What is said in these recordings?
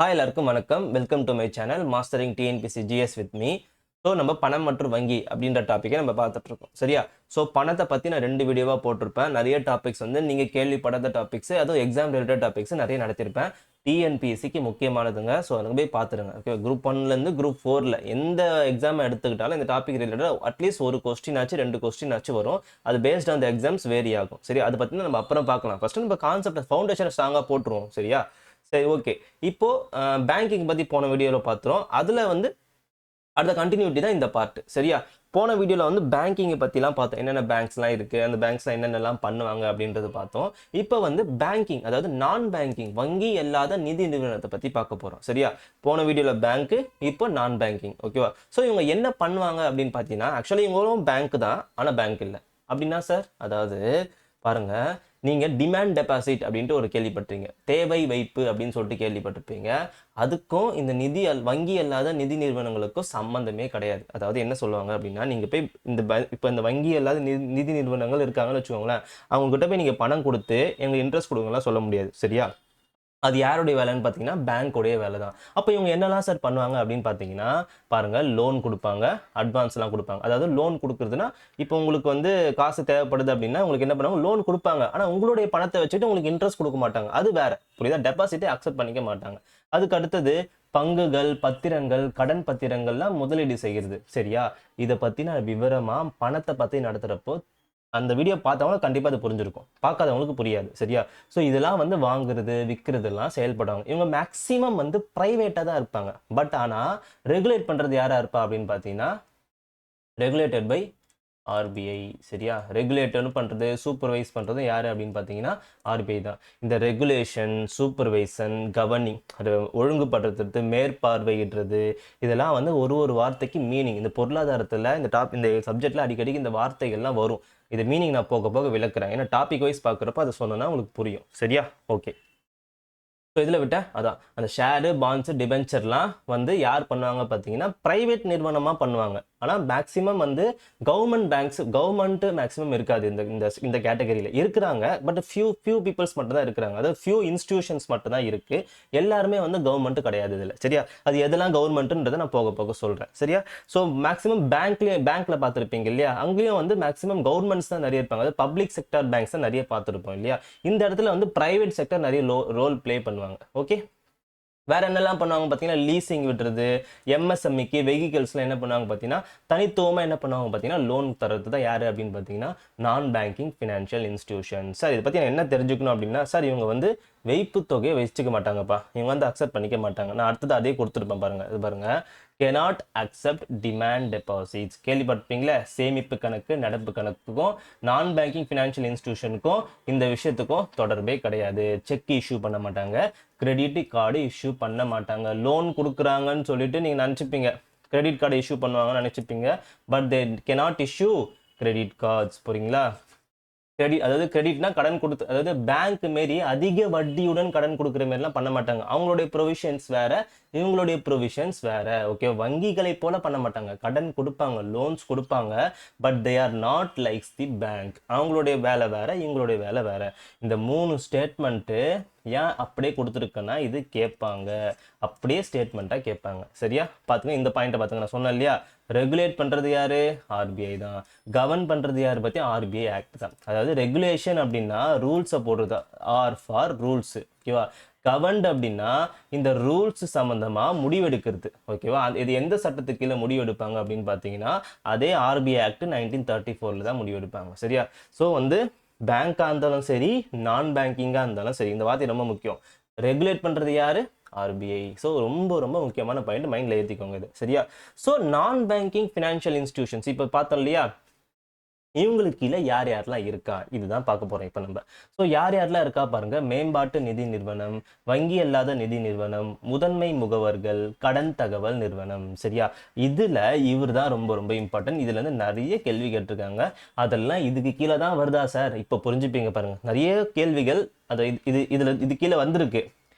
Hi எல்லாருக்கும் வணக்கம். Welcome to my channel mastering TNPSC GS with me. So நம்ம பணம் மற்றும் வங்கி அப்படின்ற டாப்பிக்கை நம்ம பார்த்துட்டு இருக்கோம். சரியா? ஸோ பணத்தை பற்றி நான் 2 வீடியோவாக போட்டிருப்பேன். நிறைய டாபிக்ஸ் நீங்கள் கேள்விப்படாத டாபிக்ஸ், அதுவும் எக்ஸாம் ரிலேட்டட் டாபிக்ஸ் நிறைய நடத்திருப்பேன். டிஎன்பிஎஸ்சிக்கு முக்கியமானதுங்க. ஸோ அதுக்கு போய் பார்த்துருங்க. ஓகே, குரூப் 1லேருந்து குரூப் 4ல் எந்த எக்ஸாம் எடுத்துக்கிட்டாலும் இந்த டாபிக் ரிலேட்டட் அட்லீஸ்ட் ஒரு கொஸ்டின் ஆச்சு 2 கொஸ்டின் ஆச்சு வரும். அது based on the exams vary ஆகும். சரி, அதை பற்றி நம்ம அப்புறம் பார்க்கலாம். ஃபர்ஸ்ட் நம்ம கான்செப்ட் ஃபவுண்டேஷன் ஸ்ட்ராங்காக போட்டுருவோம். சரியா? சரி, ஓகே. இப்போ பேங்கிங் பற்றி போன வீடியோவில் பார்த்துறோம். அதில் அடுத்த கண்டினியூட்டி தான் இந்த பார்ட். சரியா? போன வீடியோவில் பேங்கிங்கை பற்றிலாம் பார்த்தோம். என்னென்ன பேங்க்ஸ்லாம் இருக்குது, அந்த பேங்க்ஸ்லாம் என்னென்னலாம் பண்ணுவாங்க அப்படின்றது பார்த்தோம். இப்போ பேங்கிங், அதாவது நான் பேங்கிங், வங்கி அல்லாத நிதி நிறுவனத்தை பற்றி பார்க்க போகிறோம். சரியா? போன வீடியோவில் பேங்க்கு, இப்போ நான் பேங்கிங். ஓகேவா? ஸோ இவங்க என்ன பண்ணுவாங்க அப்படின்னு பார்த்தீங்கன்னா, ஆக்சுவலி இவங்களும் பேங்க் தான், ஆனால் பேங்க் இல்லை. அப்படின்னா சார், அதாவது பாருங்க, நீங்கள் டிமாண்ட் டெபாசிட் அப்படின்ட்டு ஒரு கேள்விப்பட்டிருங்க, தேவை வைப்பு அப்படின்னு சொல்லிட்டு கேள்விப்பட்டிருப்பீங்க. அதுக்கும் இந்த வங்கி அல்லாத நிதி நிறுவனங்களுக்கும் சம்மந்தமே கிடையாது. அதாவது என்ன சொல்லுவாங்க அப்படின்னா, நீங்கள் போய் இப்போ இந்த வங்கி அல்லாத நிதி நிறுவனங்கள் இருக்காங்கன்னு வச்சுக்கோங்களேன், அவங்ககிட்ட போய் நீங்கள் பணம் கொடுத்து எங்களுக்கு இன்ட்ரெஸ்ட் கொடுங்கலாம் சொல்ல முடியாது. சரியா? அது யாருடைய வேலைன்னு பார்த்தீங்கன்னா, பேங்க்கோடைய வேலை தான். அப்போ இவங்க என்னெல்லாம் சார் பண்ணுவாங்க அப்படின்னு பார்த்தீங்கன்னா, பாருங்கள், லோன் கொடுப்பாங்க, அட்வான்ஸ்லாம் கொடுப்பாங்க. அதாவது லோன் கொடுக்குறதுனா, இப்போ உங்களுக்கு காசு தேவைப்படுது அப்படின்னா உங்களுக்கு என்ன பண்ணுவாங்க, லோன் கொடுப்பாங்க. ஆனால் உங்களுடைய பணத்தை வச்சுட்டு உங்களுக்கு இன்ட்ரெஸ்ட் கொடுக்க மாட்டாங்க. அது வேற, புரியுதா? டெபாசிட்டை அக்செப்ட் பண்ணிக்க மாட்டாங்க. அதுக்கு அடுத்தது பங்குகள், பத்திரங்கள், கடன் பத்திரங்கள்லாம் முதலீடு செய்கிறது. சரியா? இதை பற்றி நான் விவரமாக பணத்தை பற்றி நடத்துகிறப்போ அந்த வீடியோ பார்த்தவங்க கண்டிப்பாக அது புரிஞ்சிருக்கும், பார்க்காதவங்களுக்கு புரியாது. சரியா? ஸோ இதெல்லாம் வாங்குறது, விற்கிறதுலாம் செயல்படுவாங்க. இவங்க மேக்ஸிமம் ப்ரைவேட்டாக தான் இருப்பாங்க. பட் ஆனால் ரெகுலேட் பண்ணுறது யாராக இருப்பா அப்படின்னு பார்த்தீங்கன்னா, ரெகுலேட்டட் பை ஆர்பிஐ. சரியா? ரெகுலேட்டர்னு பண்ணுறது, சூப்பர்வைஸ் பண்ணுறது யார் அப்படின்னு பார்த்தீங்கன்னா ஆர்பிஐ தான். இந்த ரெகுலேஷன், சூப்பர்வைசன், கவர்னிங், அதை ஒழுங்குபடுத்துறது, மேற்பார்வையிடுறது, இதெல்லாம் ஒரு வார்த்தைக்கு மீனிங். இந்த பொருளாதாரத்தில் இந்த சப்ஜெக்டில் அடிக்கடிக்கு இந்த வார்த்தைகள்லாம் வரும். இது மீனிங் நான் போக போக விளக்குறேன். ஏன்னா டாபிக் வைஸ் பார்க்குறப்ப அதை சொன்னோன்னா உங்களுக்கு புரியும். சரியா? ஓகே. ஸோ இதில் விட்டால் அதான் அந்த ஷேரு, பாண்ட்ஸு, டிபென்ச்சர்லாம் யார் பண்ணுவாங்க பார்த்தீங்கன்னா, ப்ரைவேட் நிறுவனமாக பண்ணுவாங்க. ஆனால் maximum government banks, government maximum இருக்காது இந்த இந்த இந்த கேட்டகரியில். இருக்கிறாங்க, பட் ஃபியூ பீப்புள்ஸ் மட்டும் தான் இருக்கிறாங்க. அதாவது ஃபியூ இன்ஸ்டிடியூஷன்ஸ் மட்டும் தான் இருக்குது. எல்லாருமே கவர்மெண்ட்டு கிடையாது இதில். சரியா? அது எதெல்லாம் கவர்மெண்ட்டுன்றதை நான் போக போக சொல்கிறேன். சரியா? ஸோ மேக்ஸிமம் பேங்க்கில் பார்த்துருப்பீங்க இல்லையா? அங்கேயும் மேக்ஸிமம் கவர்மெண்ட்ஸ் தான் நிறைய இருப்பாங்க. அதாவது பப்ளிக் செக்டர் பேங்க்ஸ் தான் நிறைய பார்த்துருப்போம் இல்லையா? இந்த இடத்துல ப்ரைவேட் செக்டர் நிறைய ரோல் ப்ளே பண்ணுவாங்க. ஓகே, வேற என்னெல்லாம் பண்ணுவாங்க பார்த்தீங்கன்னா, லீசிங் விடுறது, எம்எஸ்எம்இக்கு, வெஹிக்கல்ஸ்லாம் என்ன பண்ணுவாங்க பார்த்தீங்கன்னா, தனித்துவமாக என்ன பண்ணுவாங்க பார்த்தீங்கன்னா, லோன் தரது தான் யார் அப்படின்னு பார்த்தீங்கன்னா, நான் பேங்கிங் ஃபினான்ஷியல் இன்ஸ்டிடியூஷன். சார் இதை பற்றி நான் என்ன தெரிஞ்சுக்கணும் அப்படின்னா, சார் இவங்க வைப்பு தொகையை வச்சுக்க மாட்டாங்கப்பா, இவங்க அக்செப்ட் பண்ணிக்க மாட்டாங்க. நான் அடுத்தது அதே கொடுத்துருப்பேன் பாருங்கள். இது பாருங்கள், cannot accept demand deposits. கேள்விப்பட்டிருப்பீங்களே, சேமிப்பு கணக்கு நடப்பு கணக்குக்கும் நான் பேங்கிங் ஃபினான்ஷியல் இன்ஸ்டிடியூஷனுக்கும் இந்த விஷயத்துக்கும் தொடர்பே கிடையாது. செக் இஷ்யூ பண்ண மாட்டாங்க, கிரெடிட் கார்டு இஷ்யூ பண்ண மாட்டாங்க. லோன் கொடுக்குறாங்கன்னு சொல்லிட்டு நீங்கள் நினச்சிப்பீங்க கிரெடிட் கார்டு இஷ்யூ பண்ணுவாங்கன்னு நினச்சிப்பீங்க. But they cannot issue credit cards. புரியுங்களா? அதாவது கிரெடிட்னா கடன் கொடுத்து, அதாவது பேங்க் மாரி அதிக வட்டியுடன் கடன் கொடுக்குற மாதிரிலாம் பண்ண மாட்டாங்க. அவங்களுடைய ப்ரொவிஷன்ஸ் வேற, இவங்களுடைய ப்ரொவிஷன்ஸ் வேற. ஓகே, வங்கிகளை போல பண்ண மாட்டாங்க. கடன் கொடுப்பாங்க, லோன்ஸ் கொடுப்பாங்க, but they are not likes the bank. அவங்களுடைய வேலை வேற, இவங்களுடைய வேலை வேற. இந்த 3 ஸ்டேட்மெண்ட்டு ஏன் அப்படியே கொடுத்துருக்கேன்னா, இது கேட்பாங்க, அப்படியே ஸ்டேட்மெண்ட்டாக கேட்பாங்க. சரியா? பார்த்துங்க, இந்த பாயிண்ட்டை பார்த்துங்க. நான் சொன்னேன் இல்லையா, ரெகுலேட் பண்ணுறது யார்? ஆர்பிஐ தான். கவர்ன் பண்ணுறது யார் பற்றி? ஆர்பிஐ ஆக்ட் தான். அதாவது ரெகுலேஷன் அப்படின்னா ரூல்ஸை போடுறது, ஆர் ஃபார் ரூல்ஸு. ஓகேவா? கவர்ன்ட் அப்படின்னா இந்த ரூல்ஸ் சம்மந்தமாக முடிவெடுக்கிறது. ஓகேவா? இது எந்த சட்டத்துக்கு கீழே முடிவெடுப்பாங்க அப்படின்னு பார்த்தீங்கன்னா, அதே ஆர்பிஐ ஆக்ட் 1934 தான் முடிவெடுப்பாங்க. சரியா? ஸோ பேங்காக இருந்தாலும் சரி, நான் பேங்கிங்காக இருந்தாலும் சரி, இந்த வார்த்தை ரொம்ப முக்கியம். ரெகுலேட் பண்ணுறது யார்? ஆர்பிஐ. ஸோ ரொம்ப ரொம்ப முக்கியமான பாயிண்ட், மைண்டில் ஏற்றிக்கோங்க இது. சரியா? ஸோ நான் பேங்கிங் ஃபினான்ஷியல் இன்ஸ்டிடியூஷன்ஸ் இப்போ பார்த்தோம் இல்லையா, இவங்களுக்கு கீழே யார் யாரெல்லாம் இருக்கா, இதுதான் பார்க்க போகிறோம் இப்போ நம்ம. ஸோ யார் யாரெல்லாம் இருக்கா பாருங்கள். மேம்பாட்டு நிதி நிறுவனம், வங்கி அல்லாத நிதி நிறுவனம், முதன்மை முகவர்கள், கடன் தகவல் நிறுவனம். சரியா? இதில் இவர் தான் ரொம்ப ரொம்ப இம்பார்ட்டன்ட். இதுல நிறைய கேள்வி கேட்டிருக்காங்க. அதெல்லாம் இதுக்கு கீழே தான் வருதா சார்? இப்போ புரிஞ்சுப்பீங்க பாருங்கள். நிறைய கேள்விகள் அது இது கீழே வந்திருக்கு.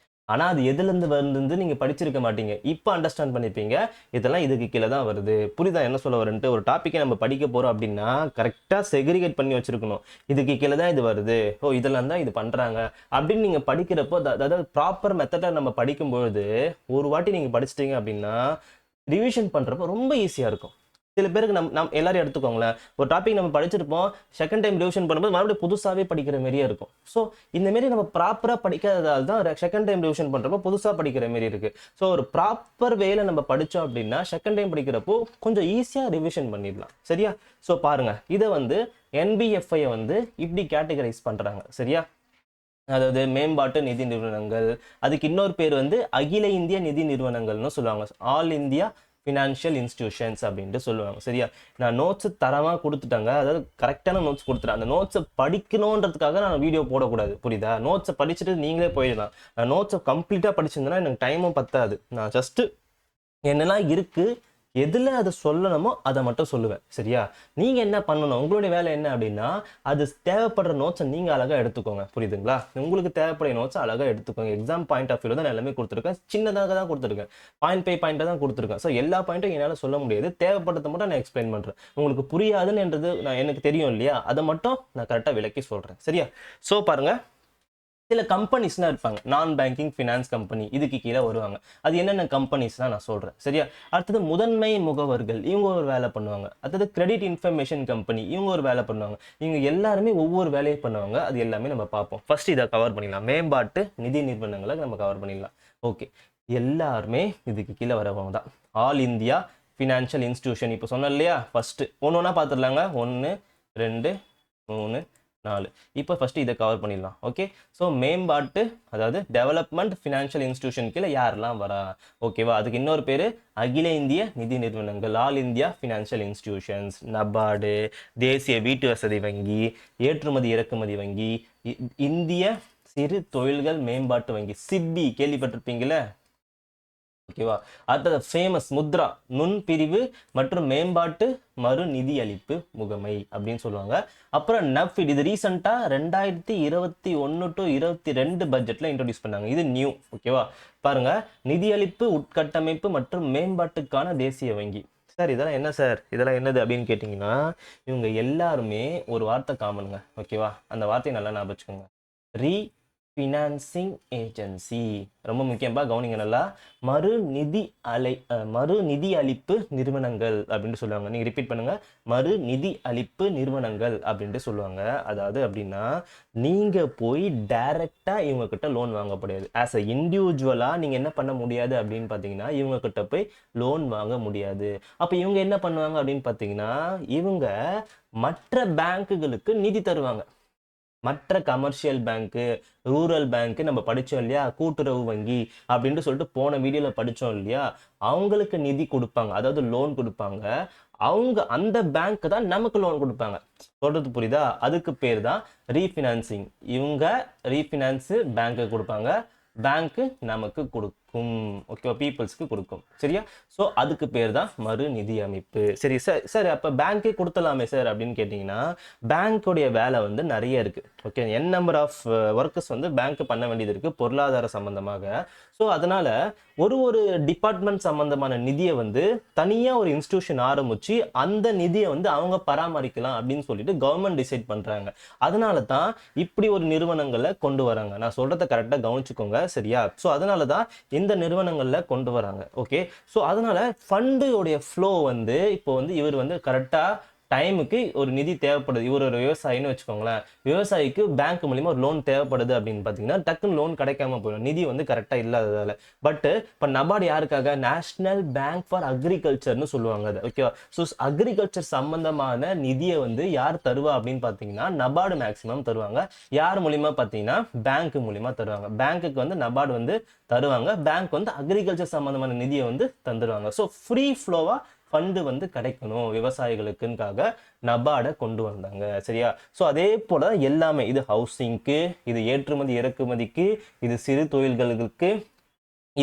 ஆனா அது எதுல இருந்து வருதுன்னு நீங்க படிச்சிருக்க மாட்டீங்க. இப்போ அண்டர்ஸ்டாண்ட் பண்ணிப்பீங்க. இதெல்லாம் இதுக்கு கீழே தான் வருது. புரியுதா என்ன சொல்ல வரேன்ட்டு? ஒரு டாபிக்கை நம்ம படிக்க போறோம் அப்படின்னா கரெக்டா செக்ரிகேட் பண்ணி வச்சிருக்கணும். இதுக்கு கீழே தான் இது வருது. ஓ இதெல்லாம் தான் இது பண்றாங்க அப்படின்னு நீங்க படிக்கிறப்போ, அதாவது ப்ராப்பர் மெத்தடை நம்ம படிக்கும்பொழுது ஒரு வாட்டி நீங்க படிச்சிட்டீங்க அப்படின்னா ரிவிஷன் பண்றப்போ ரொம்ப ஈஸியா இருக்கும். சில பேருக்கு நம் எல்லாரும் எடுத்துக்கோங்களேன், ஒரு டாபிக் நம்ம படிச்சிருப்போம், செகண்ட் டைம் ரிவிஷன் பண்ணும்போது மறுபடியும் புதுசாவே படிக்கிற மாதிரியே இருக்கும். ஸோ இந்த மாரி நம்ம ப்ராப்பரா படிக்காததால் தான் செகண்ட் டைம் ரிவிஷன் பண்றப்போ புதுசா படிக்கிற மாதிரி இருக்கு. ஸோ ஒரு ப்ராப்பர் வேல நம்ம படிச்சோம் அப்படின்னா செகண்ட் டைம் படிக்கிறப்போ கொஞ்சம் ஈஸியா ரிவிஷன் பண்ணிடலாம். சரியா? ஸோ பாருங்க, இதை வந்து என்பிஎஃப்ஐ வந்து இப்படி கேட்டகரைஸ் பண்றாங்க. சரியா? அதாவது மேம்பாட்டு நிதி நிறுவனங்கள், அதுக்கு இன்னொரு பேர் வந்து அகில இந்திய நிதி நிறுவனங்கள்னு சொல்லுவாங்க. ஆல் இந்தியா ஃபினான்ஷியல் இன்ஸ்டிடியூஷன்ஸ் அப்படின்ட்டு சொல்லுவாங்க. சரியா? நான் நோட்ஸ் தரமாக கொடுத்துட்டாங்க, அதாவது கரெக்டான நோட்ஸ் கொடுத்துட்டேன். அந்த நோட்ஸை படிக்கணுன்றதுக்காக நான் வீடியோ போடக்கூடாது. புரியுதா? நோட்ஸை படிச்சுட்டு நீங்களே போயிடலாம். நான் நோட்ஸை கம்ப்ளீட்டாக படிச்சிருந்தேன்னா எனக்கு டைமும் பத்தாது. நான் ஜஸ்ட்டு என்னெல்லாம் இருக்கு, எதில் அதை சொல்லணுமோ அதை மட்டும் சொல்லுவேன். சரியா? நீங்கள் என்ன பண்ணணும், உங்களுடைய வேலை என்ன அப்படின்னா அது தேவைப்படுற நோட்ஸை நீங்கள் அழகாக எடுத்துக்கோங்க. புரியுதுங்களா? உங்களுக்கு தேவைப்படுற நோட்ஸை அழகாக எடுத்துக்கோங்க. எக்ஸாம் பாயிண்ட் ஆஃப் வியூ தான் நான் எல்லாமே கொடுத்துருக்கேன். சின்னதாக தான் கொடுத்துருக்கேன், பாயிண்ட் பை பாயிண்ட்டாக தான் கொடுத்துருக்கேன். ஸோ எல்லா பாயிண்ட்டும் என்னால் சொல்ல முடியாது. தேவைப்படுறத மட்டும் நான் எக்ஸ்பிளைன் பண்ணுறேன். உங்களுக்கு புரியாதுன்றது எனக்கு தெரியும் இல்லையா, அதை மட்டும் நான் கரெக்டாக விளக்கி சொல்கிறேன். சரியா? ஸோ பாருங்கள், சில கம்பெனிஸ்லாம் இருப்பாங்க, நான் பேங்கிங் ஃபினான்ஸ் கம்பெனி, இதுக்கு கீழே வருவாங்க. அது என்னென்ன கம்பெனிஸ்லாம் நான் சொல்கிறேன். சரியா? அடுத்தது முதன்மை முகவர்கள், இவங்க ஒரு வேலை பண்ணுவாங்க. அடுத்தது கிரெடிட் இன்ஃபர்மேஷன் கம்பெனி, இவங்க ஒரு வேலை பண்ணுவாங்க. இவங்க எல்லாருமே ஒவ்வொரு வேலையை பண்ணுவாங்க. அது எல்லாமே நம்ம பார்ப்போம். ஃபர்ஸ்ட் இதை கவர் பண்ணிடலாம். மேம்பாட்டு நிதி நிறுவனங்களை நம்ம கவர் பண்ணிடலாம். ஓகே, எல்லாருமே இதுக்கு கீழே வரவங்க தான். All India financial institution. இப்போ சொன்னேன் இல்லையா, ஃபர்ஸ்ட் ஒன்று ஒன்றா பார்த்துடலாங்க. 1 2 3 4. இப்போ ஃபர்ஸ்ட் இதை கவர் பண்ணிடலாம். ஓகே, ஸோ மேம்பாட்டு, அதாவது டெவலப்மெண்ட் ஃபினான்ஷியல் இன்ஸ்டிடியூஷன் கீழே யாரெல்லாம் வரா? ஓகேவா? அதுக்கு இன்னொரு பேர் அகில இந்திய நிதி நிறுவனங்கள், all India financial institutions. NABARD, தேசிய வீட்டு வசதி வங்கி, ஏற்றுமதி இறக்குமதி வங்கி, இந்திய சிறு தொழில்கள் மேம்பாட்டு வங்கி, சிட்பி கேள்விப்பட்டிருப்பீங்களே. ஓகேவா? அடுத்தது ஃபேமஸ் முத்ரா, நுண்பிரிவு மற்றும் மேம்பாட்டு மறு நிதி அளிப்பு முகமை அப்படின்னு சொல்லுவாங்க. அப்புறம் நஃபிட், இது ரீசெண்டாக 2021 to 22 பட்ஜெட்டில் இன்ட்ரோடியூஸ் பண்ணாங்க. இது நியூ. ஓகேவா? பாருங்க, நிதியளிப்பு உட்கட்டமைப்பு மற்றும் மேம்பாட்டுக்கான தேசிய வங்கி. சார் இதெல்லாம் என்ன சார், இதெல்லாம் என்னது அப்படின்னு கேட்டிங்கன்னா, இவங்க எல்லாருமே ஒரு வார்த்தை காமனுங்க. ஓகேவா? அந்த வார்த்தையை நல்லா ஞாபகம் வச்சுக்கோங்க. Financing agency. ரொம்ப முக்கியமா கவனிங்க நல்லா. மறு நிதி அளிப்பு நிறுவனங்கள் அப்படின்ட்டு சொல்லுவாங்க. நீங்க ரிப்பீட் பண்ணுங்க, மறு நிதி அளிப்பு நிறுவனங்கள் அப்படின்ட்டு சொல்லுவாங்க. அதாவது அப்படின்னா நீங்க போய் டைரக்டா இவங்க கிட்ட லோன் வாங்க முடியாது. ஆஸ் அ இண்டிவிஜுவலா நீங்க என்ன பண்ண முடியாது அப்படின்னு பாத்தீங்கன்னா, இவங்க கிட்ட போய் லோன் வாங்க முடியாது. அப்ப இவங்க என்ன பண்ணுவாங்க அப்படின்னு பாத்தீங்கன்னா, இவங்க மற்ற பேங்குகளுக்கு நிதி தருவாங்க. மற்ற கமர்ஷியல் பேங்க்கு, ரூரல் பேங்க்கு, நம்ம படித்தோம் இல்லையா, கூட்டுறவு வங்கி அப்படின்ட்டு சொல்லிட்டு போன வீடியோவில் படித்தோம் இல்லையா, அவங்களுக்கு நிதி கொடுப்பாங்க, அதாவது லோன் கொடுப்பாங்க. அவங்க அந்த பேங்க் தான் நமக்கு லோன் கொடுப்பாங்க. சொல்றது புரியுதா? அதுக்கு பேர் தான் ரீஃபினான்சிங். இவங்க ரீஃபினான்ஸு பேங்க்கு கொடுப்பாங்க, பேங்க்கு நமக்கு கொடுக்கும். ஓகேவா? பீப்புள்ஸ்க்கு கொடுக்கும். சரியா? ஸோ அதுக்கு பேர் தான் மறு நிதி அமைப்பு. சரி சார், சார் அப்போ பேங்க்கே கொடுத்தலாமே சார் அப்படின்னு கேட்டிங்கன்னா, பேங்க்குடைய வேலை வந்து நிறைய இருக்குது. Okay, N number of workers வந்து பேங்க் பண்ண வேண்டியது இருக்குது பொருளாதார சம்பந்தமாக. ஸோ அதனால் ஒரு டிபார்ட்மெண்ட் சம்மந்தமான நிதியை வந்து தனியாக ஒரு இன்ஸ்டிடியூஷன் ஆரம்பித்து அந்த நிதியை வந்து அவங்க பராமரிக்கலாம் அப்படின்னு சொல்லிட்டு கவர்மெண்ட் டிசைட் பண்ணுறாங்க. அதனால தான் இப்படி ஒரு நிறுவனங்களை கொண்டு வராங்க. நான் சொல்கிறத கரெக்டாக கவனிச்சுக்கோங்க. சரியா? ஸோ அதனால தான் இந்த நிறுவனங்களில் கொண்டு வராங்க. ஓகே, ஸோ அதனால ஃபண்டுடைய ஃப்ளோ வந்து இப்போ வந்து இவர் வந்து கரெக்டாக டைமுக்கு ஒரு நிதி தேவைப்படுது. இவர் ஒரு விவசாயின்னு வச்சுக்கோங்களேன், விவசாயிக்கு பேங்க் மூலியமா ஒரு லோன் தேவைப்படுது அப்படின்னு பார்த்தீங்கன்னா டக்குன்னு லோன் கிடைக்காம போயிடும், நிதி வந்து கரெக்டாக இல்லாததால. பட்டு இப்போ நபார்டு யாருக்காக? நேஷனல் பேங்க் ஃபார் அக்ரிகல்ச்சர்னு சொல்லுவாங்க அது. ஓகேவா? ஸோ அக்ரிகல்ச்சர் சம்பந்தமான நிதியை வந்து யார் தருவா அப்படின்னு பார்த்தீங்கன்னா நபார்டு மேக்ஸிமம் தருவாங்க. யார் மூலியமா பார்த்தீங்கன்னா பேங்க் மூலியமா தருவாங்க. பேங்க்குக்கு வந்து நபார்டு வந்து தருவாங்க, பேங்க் வந்து அக்ரிகல்ச்சர் சம்பந்தமான நிதியை வந்து தந்துடுவாங்க. ஸோ ஃப்ரீ ஃப்ளோவா ஃபண்டு வந்து கிடைக்கணும் விவசாயிகளுக்குன்னுக்காக நபார்டை கொண்டு வந்தாங்க. சரியா? ஸோ அதே போல எல்லாமே, இது ஹவுசிங்க்கு, இது ஏற்றுமதி இறக்குமதிக்கு, இது சிறு தொழில்களுக்கு,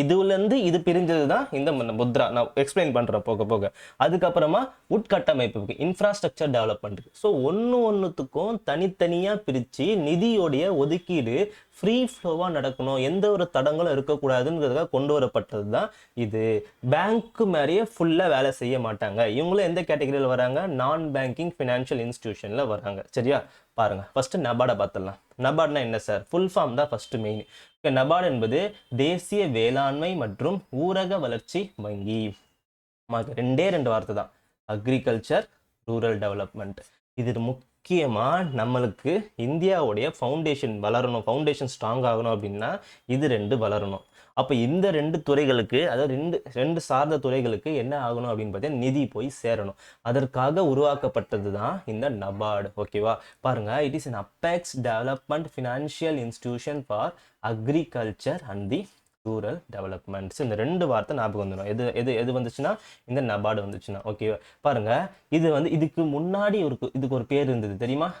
இதுலேருந்து இது பிரிஞ்சது தான் இந்த முத்ரா. நான் எக்ஸ்பிளைன் பண்ணுறேன் போக போக. அதுக்கப்புறமா உட்கட்டமைப்புக்கு இன்ஃப்ராஸ்ட்ரக்சர் டெவலப்மெண்ட்டுக்கு. ஸோ ஒன்றுத்துக்கும் தனித்தனியாக பிரித்து நிதியோடைய ஒதுக்கீடு ஃப்ரீ ஃப்ளோவாக நடக்கணும், எந்த ஒரு தடங்களும் இருக்கக்கூடாதுங்கிறதுக்காக கொண்டு வரப்பட்டது தான் இது. பேங்க்கு மாதிரியே ஃபுல்லாக வேலை செய்ய மாட்டாங்க. இவங்களும் எந்த கேட்டகரியில் வராங்க? நான் பேங்கிங் ஃபினான்ஷியல் இன்ஸ்டிடியூஷனில் வராங்க. சரியா? பாருங்க, ஃபர்ஸ்ட் நபார்டை பார்த்துடலாம். நபார்ட்னா என்ன சார்? ஃபுல் ஃபார்ம் தான் ஃபர்ஸ்ட் மெயின். நபார்டு என்பது தேசிய வேளாண்மை மற்றும் ஊரக வளர்ச்சி வங்கி. ரெண்டு வார்த்தை தான், அக்ரிகல்ச்சர் ரூரல் டெவலப்மெண்ட். இது முக்கியமாக நம்மளுக்கு இந்தியாவுடைய ஃபவுண்டேஷன் வளரணும், ஃபவுண்டேஷன் ஸ்ட்ராங் ஆகணும் அப்படின்னா இது ரெண்டு வளரணும். அப்போ இந்த ரெண்டு துறைகளுக்கு, அதாவது ரெண்டு சார்ந்த துறைகளுக்கு என்ன ஆகணும் அப்படின்னு பார்த்தீங்கன்னா நிதி போய் சேரணும். அதற்காக உருவாக்கப்பட்டது தான் இந்த நபார்டு. ஓகேவா? பாருங்க, it is an apex development financial institution for agriculture and the rural developments. இந்த ரெண்டு வார்த்தை ஞாபகம் வந்துடும். எது எது எது வந்துச்சுன்னா இந்த நபார்டு வந்துச்சுன்னா. ஓகேவா? பாருங்க, இது இதுக்கு முன்னாடி இதுக்கு ஒரு பேர் இருந்தது தெரியுமா?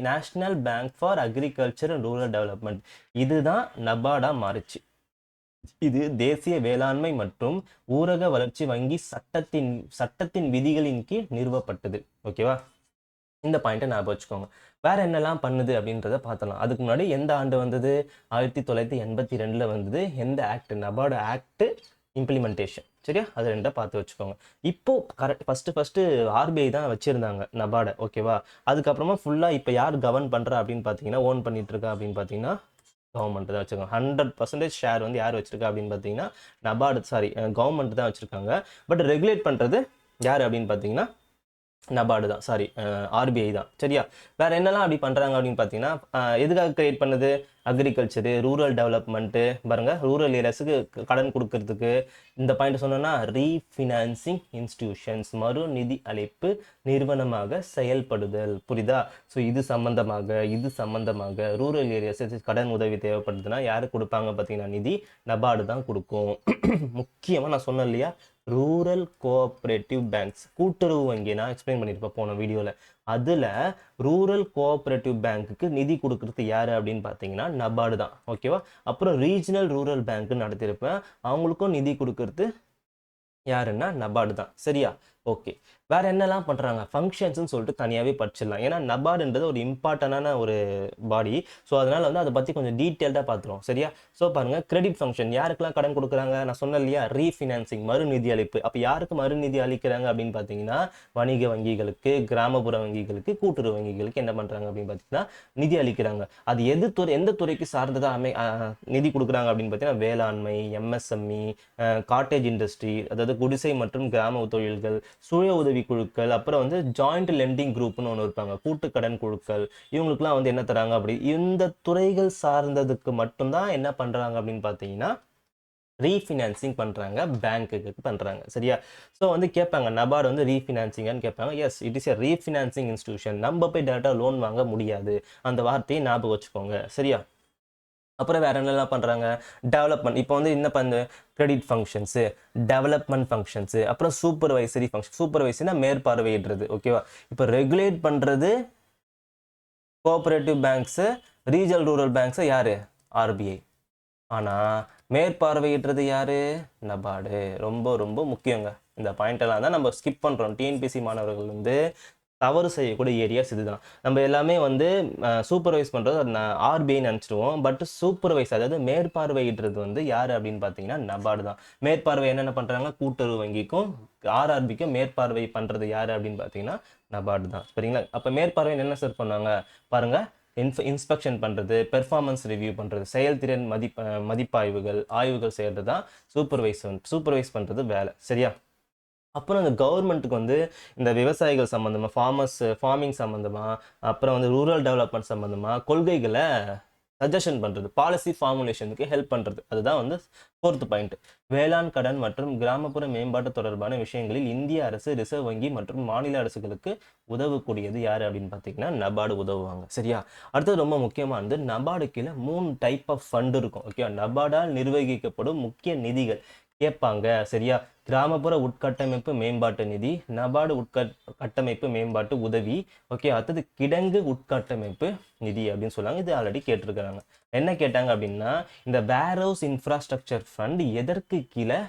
National bank for agriculture and rural development. இதுதான் நபார்டா மாறுச்சு. இது தேசிய வேளாண்மை மற்றும் ஊரக வளர்ச்சி வங்கி சட்டத்தின் விதிகளின் கீழ் நிறுவப்பட்டது. ஓகேவா? இந்த பாயிண்ட்டை ஞாபகம் வச்சுக்கோங்க. வேற என்னெல்லாம் பண்ணுது அப்படின்றத பார்த்தலாம். அதுக்கு முன்னாடி எந்த ஆண்டு வந்தது? 1982 வந்தது. எந்த ஆக்ட்? NABARD act implementation. சரியா? அது ரெண்டை பார்த்து வச்சுக்கோங்க. இப்போ கரெக்ட் ஃபர்ஸ்ட் ஆர்பிஐ தான் வச்சிருந்தாங்க நபார்டை. ஓகேவா? அதுக்கப்புறமா ஃபுல்லாக இப்போ யார் கவர்ன் பண்ணுறா அப்படின்னு பார்த்தீங்கன்னா, ஓன் பண்ணிட்டு இருக்கா அப்படின்னு பார்த்தீங்கன்னா கவர்மெண்ட் தான் வச்சுருக்காங்க. 100% ஷேர் யார் வச்சிருக்கா அப்படின்னு பார்த்தீங்கன்னா கவர்மெண்ட் தான் வச்சுருக்காங்க. பட் ரெகுலேட் பண்ணுறது யார் அப்படின்னு பார்த்தீங்கன்னா நபார்டு தான், ஆர்பிஐ தான். சரியா? வேற என்னெல்லாம் அப்படி பண்றாங்க அப்படின்னு பார்த்தீங்கன்னா, எதுக்காக கிரியேட் பண்ணுது? Agriculture, rural development. பாருங்க, ரூரல் ஏரியாஸுக்கு கடன் கொடுக்கறதுக்கு. இந்த பாயிண்ட் சொன்னோன்னா ரீஃபினான்சிங் இன்ஸ்டிடியூஷன்ஸ், மறு நிதி அளிப்பு நிறுவனமாக செயல்படுதல். புரியுதா? ஸோ இது சம்பந்தமாக ரூரல் ஏரியாஸ் கடன் உதவி தேவைப்படுதுன்னா யாருக்கு கொடுப்பாங்க பார்த்தீங்கன்னா நிதி நபார்டு தான் கொடுக்கும். முக்கியமாக நான் சொன்னேன் இல்லையா, ரூரல் கோஆப்ரேட்டிவ் பேங்க்ஸ், கூட்டுறவு வங்கி. நான் எக்ஸ்பிளைன் பண்ணியிருப்பேன் போன வீடியோவில். அதில் ரூரல் கோஆப்ரேட்டிவ் பேங்க்குக்கு நிதி கொடுக்குறது யார் அப்படின்னு பார்த்தீங்கன்னா நபார்டு தான். ஓகேவா? அப்புறம் ரீஜனல் ரூரல் பேங்க்கு நடத்தியிருப்பேன், அவங்களுக்கும் நிதி கொடுக்கறது யாருன்னா நபார்டு தான். சரியா? ஓகே. வேற என்னெல்லாம் பண்ணுறாங்க? ஃபங்க்ஷன்ஸ்னு சொல்லிட்டு தனியாகவே படிச்சிடலாம். ஏன்னா நபார்டுன்றது ஒரு இம்பார்ட்டண்டான ஒரு பாடி. ஸோ அதனால் அதை பற்றி கொஞ்சம் டீட்டெயில்டாக பார்த்துருவோம். சரியா? ஸோ பாருங்கள், கிரெடிட் ஃபங்க்ஷன் யாருக்கெல்லாம் கடன் கொடுக்குறாங்க? நான் சொன்னேன் இல்லையா, ரீஃபினான்சிங், மறுநிதி அளிப்பு. அப்போ யாருக்கு மறுநிதி அளிக்கிறாங்க அப்படின்னு பார்த்தீங்கன்னா வணிக வங்கிகளுக்கு, கிராமப்புற வங்கிகளுக்கு, கூட்டுறவு வங்கிகளுக்கு என்ன பண்ணுறாங்க அப்படின்னு பார்த்தீங்கன்னா நிதி அளிக்கிறாங்க. அது எந்த துறைக்கு சார்ந்ததாக நிதி கொடுக்குறாங்க அப்படின்னு பார்த்தீங்கன்னா வேளாண்மை, எம்எஸ்எம்இ, காட்டேஜ் இண்டஸ்ட்ரி, அதாவது குடிசை மற்றும் கிராம தொழில்கள், சுய உதவி குழுக்கள், அப்புறம் ஜாயிண்ட் லெண்டிங் குரூப்னு ஒன்று இருப்பாங்க, கூட்டுக்கடன் குழுக்கள். இவங்களுக்குலாம் என்ன தராங்க? அப்படி இந்த துறைகள் சார்ந்ததுக்கு மட்டும்தான் என்ன பண்றாங்க அப்படின்னு பார்த்தீங்கன்னா ரீஃபினான்சிங் பண்றாங்க, பேங்க்குக்கு பண்றாங்க. சரியா? ஸோ கேட்பாங்க, நபார்டு ரீஃபினான்சிங்கான்னு கேட்பாங்க. Yes, it is a refinancing institution. நம்ம போய் டேரக்டா லோன் வாங்க முடியாது. அந்த வார்த்தையை ஞாபகம் வச்சுக்கோங்க. சரியா? அப்புறம் வேற என்னெல்லாம் பண்ணுறாங்க? டெவலப்மெண்ட். இப்போ என்ன பண்ணு? கிரெடிட் ஃபங்க்ஷன்ஸு, டெவலப்மெண்ட் ஃபங்க்ஷன்ஸு, அப்புறம் சூப்பர்வைசரி ஃபங்க்ஷன். சூப்பர்வைசரினா மேற்பார்வையிடுறது. ஓகேவா? இப்போ ரெகுலேட் பண்ணுறது cooperative banks, regional rural banks யார்? ஆர்பிஐ. ஆனால் மேற்பார்வையிடுறது யார்? நபார்டு. ரொம்ப ரொம்ப முக்கியங்க. இந்த பாயிண்டெல்லாம் தான் நம்ம ஸ்கிப் பண்ணுறோம். டிஎன்பிசி மாணவர்கள் தவறு செய்யக்கூடிய ஏரியாஸ் இதுதான். நம்ம எல்லாமே சூப்பர்வைஸ் பண்ணுறது ஆர்பிஐ நினச்சிடுவோம். பட் சூப்பர்வைஸ், அதாவது மேற்பார்வையிடுறது யார் அப்படின்னு பார்த்தீங்கன்னா நபார்டு தான். மேற்பார்வை என்னென்ன பண்ணுறாங்க? கூட்டுறவு வங்கிக்கும் ஆர்ஆர்பிக்கும் மேற்பார்வை பண்ணுறது யார் அப்படின்னு பார்த்தீங்கன்னா நபார்டு தான். சரிங்களா? அப்போ மேற்பார்வை என்ன சார் பண்ணுவாங்க? பாருங்கள், இன்ஸ்பெக்ஷன் பண்ணுறது, பெர்ஃபார்மன்ஸ் ரிவ்யூ பண்ணுறது, செயல்திறன் மதிப்பாய்வுகள், ஆய்வுகள் செய்கிறது தான் சூப்பர்வைஸ் பண்ணுறது வேலை. சரியா? அப்புறம் இந்த கவர்மெண்ட்டுக்கு இந்த விவசாயிகள் சம்மந்தமாக, ஃபார்மிங் சம்மந்தமாக, அப்புறம் ரூரல் டெவலப்மெண்ட் சம்மந்தமாக கொள்கைகளை சஜஷன் பண்ணுறது, பாலிசி ஃபார்முலேஷனுக்கு ஹெல்ப் பண்ணுறது. அதுதான் 4th பாயிண்ட். வேளாண் கடன் மற்றும் கிராமப்புற மேம்பாட்டு தொடர்பான விஷயங்களில் இந்திய அரசு, ரிசர்வ் வங்கி மற்றும் மாநில அரசுகளுக்கு உதவக்கூடியது யார் அப்படின்னு பார்த்தீங்கன்னா நபார்டு உதவுவாங்க. சரியா? அடுத்தது ரொம்ப முக்கியமானது, நபார்டு கீழே 3 டைப் ஆஃப் ஃபண்ட் இருக்கும். ஓகே, நபார்டால் நிர்வகிக்கப்படும் முக்கிய நிதிகள். கேட்பாங்க. சரியா? கிராமப்புற உட்கட்டமைப்பு மேம்பாட்டு நிதி, நபார்டு கட்டமைப்பு மேம்பாட்டு உதவி, ஓகே. அடுத்தது கிடங்கு உட்கட்டமைப்பு நிதி அப்படின்னு சொல்லுவாங்க. இது ஆல்ரெடி கேட்டிருக்கிறாங்க. என்ன கேட்டாங்க அப்படின்னா, இந்த வேர் ஹவுஸ் இன்ஃப்ராஸ்ட்ரக்சர் ஃபண்ட் எதற்கு கீழே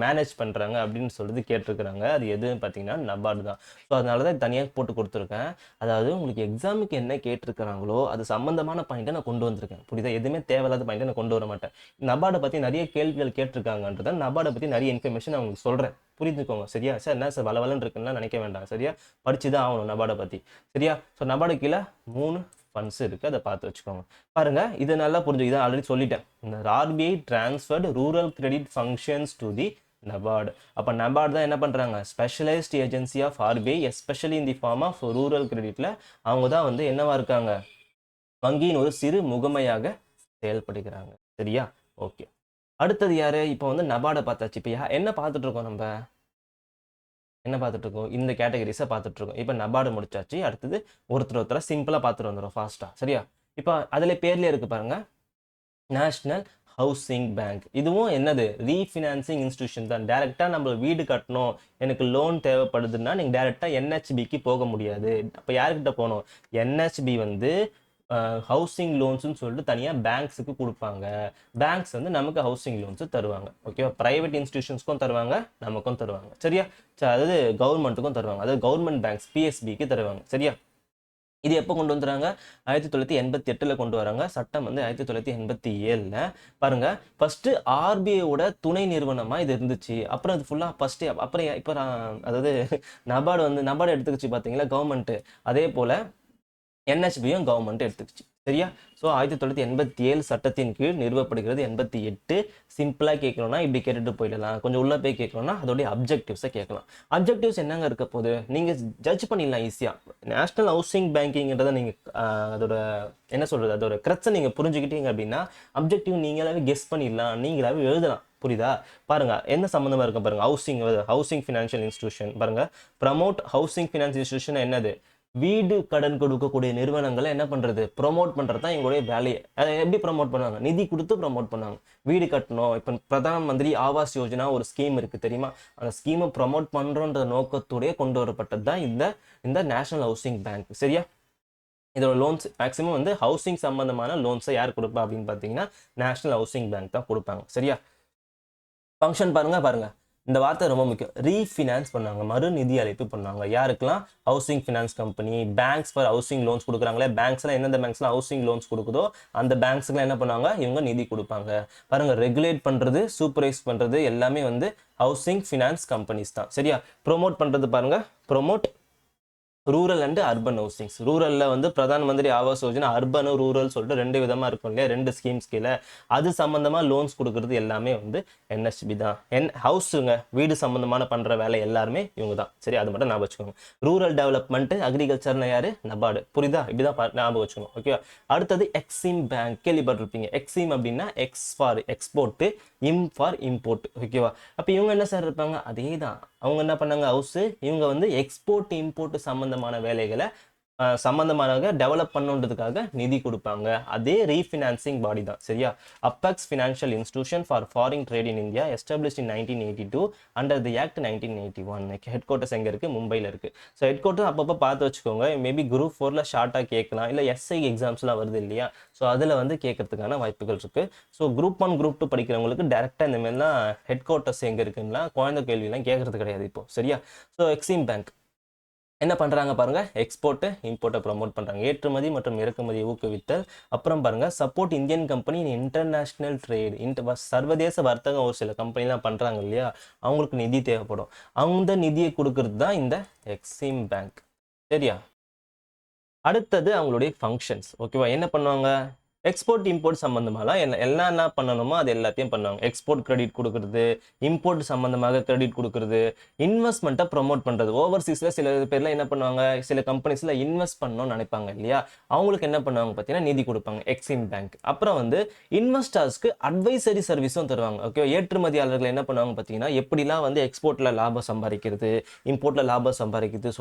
மேனேஜ் பண்ணுறாங்க அப்படின்னு சொல்லிட்டு கேட்டிருக்கிறாங்க. அது எதுன்னு பார்த்தீங்கன்னா நபார்டு தான். ஸோ அதனால தான் தனியாக போட்டு கொடுத்துருக்கேன். அதாவது உங்களுக்கு எக்ஸாமுக்கு என்ன கேட்டிருக்கிறாங்களோ அது சம்மந்தமான பாயிண்ட்டை நான் கொண்டு வந்திருக்கேன். புரியுதா? எதுவுமே தேவையில்லாத பாயிண்ட்டை நான் கொண்டு வர மாட்டேன். நபார்டை பற்றி நிறைய கேள்விகள் கேட்டிருக்காங்கன்றத நபார்டை பற்றி நிறைய இன்ஃபர்மேஷன் நான் உங்களுக்கு சொல்கிறேன். புரிஞ்சுக்கோங்க. சரியா? சார் என்ன சார் வளவலன்னு இருக்குன்னா நினைக்க வேண்டாம். சரியா? படிச்சு தான் ஆகணும் நபார்டை பற்றி. சரியா? ஸோ நபார்டு கீழே 3 ஃபண்ட்ஸ் இருக்குது. அதை பார்த்து வச்சுக்கோங்க. பாருங்க, இதை நல்லா புரிஞ்சு. இதை ஆல்ரெடி சொல்லிட்டேன். இந்த RBI transferred rural credit functions to the NABARD. அப்போ நபார்டு தான் என்ன பண்ணுறாங்க? Specialised agency of RBI especially in the form of rural கிரெடிட்டில் அவங்க தான் வந்து என்னவா இருக்காங்க? வங்கியின் ஒரு சிறு முகமையாக செயல்படுகிறாங்க. சரியா? ஓகே. அடுத்தது யாரு? இப்போ வந்து நபார்டை பார்த்தாச்சு. இப்போ என்ன பார்த்துட்டு இருக்கோம்? நம்ம என்ன பார்த்துட்டு இருக்கோம்? இந்த கேட்டகரிஸை பார்த்துட்டு இருக்கோம். இப்போ நபார்டு முடிச்சாச்சு. அடுத்தது ஒருத்தரை சிம்பிளாக பார்த்துட்டு வந்துடும் ஃபாஸ்ட்டாக. சரியா? இப்போ அதில் பேர்லேயே இருக்குது பாருங்க, நேஷ்னல் ஹவுசிங் பேங்க். இதுவும் என்னது? ரீஃபினான்சிங் இன்ஸ்டிடியூஷன் தான். டேரெக்டாக நம்ம வீடு கட்டணும், எனக்கு லோன் தேவைப்படுதுன்னா நீங்கள் டேரெக்டாக என்ஹெச்பிக்கு போக முடியாது. அப்போ யாருக்கிட்ட போகணும்? என்ஹெச்பி வந்து ஹவுசிங் லோன்ஸ்னு சொல்லிட்டு தனியாக பேங்க்ஸுக்கு கொடுப்பாங்க. பேங்க்ஸ் வந்து நமக்கு ஹவுசிங் லோன்ஸு தருவாங்க. ஓகேவா? ப்ரைவேட் இன்ஸ்டிடியூஷன்ஸ்க்கும் தருவாங்க, நமக்கும் தருவாங்க. சரியா? அதாவது கவர்மெண்ட்டுக்கும் தருவாங்க. அதாவது கவர்மெண்ட் பேங்க்ஸ் பிஎஸ்பிக்கு தருவாங்க. சரியா? இது எப்போ கொண்டு வந்துறாங்க? 1988 கொண்டு வராங்க. சட்டம் வந்து 1987. பாருங்க, ஃபர்ஸ்ட் ஆர்பிஐயோட துணை நிறுவனமாக இது இருந்துச்சு. அப்புறம் அது ஃபுல்லாக ஃபர்ஸ்ட் அப்புறம் இப்போ அதாவது நபார்டு எடுத்துக்கிச்சு பார்த்தீங்களா கவர்மெண்ட்டு. அதே போல் என்ஹெச்பியும் கவர்மெண்ட் எடுத்துக்கிச்சு. சரியா? ஸோ 1987 சட்டத்தின் கீழ் நிறுவப்படுகிறது. 88 சிம்பிளாக கேட்கணும்னா இப்படி கேட்டுட்டு போயிடலாம். கொஞ்சம் உள்ளே போய் கேட்கணும்னா அதோடைய அப்ஜெக்டிவ்ஸை கேட்கலாம். அப்ஜெக்டிவ்ஸ் என்னங்க இருக்க போகுது? நீங்கள் ஜட்ஜ் பண்ணிடலாம் ஈஸியாக. நேஷ்னல் ஹவுசிங் பேங்கிங்கிறத நீங்கள் அதோட என்ன சொல்கிறது, அதோட கிரச்சை நீங்கள் புரிஞ்சுக்கிட்டீங்க அப்படின்னா அப்ஜெக்டிவ் நீங்களாவே கெஸ் பண்ணிடலாம், நீங்களாவே எழுதலாம். புரியுதா? பாருங்க, என்ன சம்மந்தமாக இருக்கும் பாருங்க. ஹவுசிங் ஃபினான்ஷியல் இன்ஸ்டிடியூஷன் பாருங்க. ப்ரமோட் ஹவுசிங் ஃபினான்ஸ் இன்ஸ்டிடியூஷன் என்னது? வீடு கடன் கொடுக்கக்கூடிய நிறுவனங்களை என்ன பண்ணுறது? ப்ரொமோட் பண்ணுறது தான் எங்களுடைய வேலையை. அதை எப்படி ப்ரொமோட் பண்ணுவாங்க? நிதி கொடுத்து ப்ரொமோட் பண்ணுவாங்க. வீடு கட்டணும். இப்போ பிரதான் மந்திரி ஆவாஸ் யோஜனா ஒரு ஸ்கீம் இருக்குது தெரியுமா? அந்த ஸ்கீமை ப்ரொமோட் பண்ணுறன்ற நோக்கத்தோடய கொண்டு வரப்பட்டது தான் இந்த நேஷனல் ஹவுசிங் பேங்க். சரியா? இதோட லோன்ஸ் மேக்ஸிமம் வந்து ஹவுசிங் சம்பந்தமான லோன்ஸை யார் கொடுப்பா அப்படின்னு பார்த்தீங்கன்னா நேஷனல் ஹவுசிங் பேங்க் தான் கொடுப்பாங்க. சரியா? ஃபங்க்ஷன் பாருங்க. இந்த வார்த்தை ரொம்ப முக்கியம். ரீஃபினான்ஸ் பண்ணாங்க, மறு நிதி அளிப்பு பண்ணாங்க. யாருக்கெல்லாம்? Housing finance company, banks for housing loans கொடுக்குறாங்களே, பேங்க்ஸ்லாம் எந்தெந்த பேங்க்ஸ்லாம் ஹவுசிங் லோன்ஸ் கொடுக்குதோ அந்த பேங்க்ஸுக்குலாம் என்ன பண்ணுவாங்க? இவங்க நிதி கொடுப்பாங்க. பாருங்க, ரெகுலேட் பண்ணுறது, சூப்பர்வைஸ் பண்ணுறது எல்லாமே வந்து ஹவுசிங் ஃபினான்ஸ் கம்பெனிஸ் தான். சரியா? ப்ரொமோட் பண்ணுறது பாருங்க, ப்ரொமோட் ரூரல் அண்ட் அர்பன் ஹவுசிங்ஸ். ரூரலில் வந்து பிரதான் மந்திரி ஆவாஸ் யோஜனா, அர்பன் ரூரல் சொல்லிட்டு 2 விதமாக இருக்கும் இல்லையா? 2 ஸ்கீம்ஸ் கீழே அது சம்மந்தமாக லோன்ஸ் கொடுக்குறது எல்லாமே வந்து என்ஹெச்பி தான். ஹவுஸுங்க, வீடு சம்மந்தமான பண்ணுற வேலை எல்லாருமே இவங்க தான். சரி, அது மட்டும் ஞாபகம் வச்சுக்கோங்க. ரூரல் டெவலப்மெண்ட் அக்ரிகல்ச்சர்னு யார்? நபார்டு. புரியுதா? இப்படி தான் ஞாபகம் வச்சுக்கணும். ஓகே. அடுத்தது எக்ஸிம் பேங்க், கேள்விப்பட்டிருப்பீங்க. எக்ஸிம் அப்படின்னா X for export, him for import. ஓகேவா? அப்போ இவங்க என்ன சார் இருப்பாங்க? அதே தான். அவங்க என்ன பண்ணாங்க? ஹவுஸு. இவங்க வந்து எக்ஸ்போர்ட் இம்போர்ட் சம்மந்தமான வேலைகளை சம்மந்தமாக டெவலப் பண்ணுன்றதுக்காக நிதி கொடுப்பாங்க. அதே ரீஃபினான்சிங் பாடி தான். சரியா? Apex financial institution for foreign trade in India, established in 1982 under the act 1981. Head quarters எங்கே இருக்குது? மும்பையில் இருக்குது. ஸோ ஹெட் குவார்ட்டர் அப்பப்போ பார்த்து வச்சுக்கோங்க. மேபி குரூப் 4ல் ஷார்ட்டாக கேட்கலாம், இல்லை எஸ்ஐ எக்ஸாம்ஸ்லாம் வருது இல்லையா? ஸோ அதில் வந்து கேட்கறதுக்கான வாய்ப்புகள் இருக்குது. ஸோ குரூப் 1 குரூப் 2 படிக்கிறவங்களுக்கு டேரெக்டாக இந்த மாதிரிலாம் ஹெட் குவார்ட்டர்ஸ் எங்கே இருக்குன்னா குழந்தை கேள்விலாம் கேட்கறது கிடையாது இப்போ. சரியா? ஸோ எக்ஸிம் பேங்க் என்ன பண்ணுறாங்க பாருங்கள்? எக்ஸ்போர்ட்டு இம்போர்ட்டை ப்ரமோட் பண்ணுறாங்க. ஏற்றுமதி மற்றும் இறக்குமதியை ஊக்குவித்தல். அப்புறம் பாருங்கள், support Indian company in international trade. சர்வதேச வர்த்தகம் ஒரு சில கம்பெனிலாம் பண்ணுறாங்க இல்லையா? அவங்களுக்கு நிதி தேவைப்படும். அந்த நிதியை கொடுக்கறது தான் இந்த எக்ஸிம் பேங்க். சரியா? அடுத்தது அவங்களுடைய ஃபங்க்ஷன்ஸ். ஓகேவா? என்ன பண்ணுவாங்க? எக்ஸ்போர்ட் இம்போர்ட் சம்மந்தமாலாம் என்ன பண்ணணுமோ அது எல்லாத்தையும் பண்ணுவாங்க. எக்ஸ்போர்ட் கிரெடிட் கொடுக்குறது, இம்போர்ட் சம்மந்தமாக கிரெடிட் கொடுக்குறது, இன்வெஸ்ட்மெண்ட்டை ப்ரொமோட் பண்ணுறது. ஓவர்சீஸில் சில பேர்லாம் என்ன பண்ணுவாங்க? சில கம்பெனிஸில் இன்வெஸ்ட் பண்ணணும்னு நினைப்பாங்க இல்லையா? அவங்களுக்கு என்ன பண்ணுவாங்க பார்த்தீங்கன்னா நிதி கொடுப்பாங்க எக்ஸிம் பேங்க். அப்புறம் வந்து இன்வெஸ்டர்ஸ்க்கு அட்வைசரி சர்வீஸும் தருவாங்க. ஓகே. ஏற்றுமதியாளர்கள் என்ன பண்ணுவாங்க பார்த்தீங்கன்னா எப்படிலாம் வந்து எக்ஸ்போர்ட்டில் லாபம் சம்பாதிக்கிறது, இம்போர்ட்டில் லாபம் சம்பாதிக்கிறது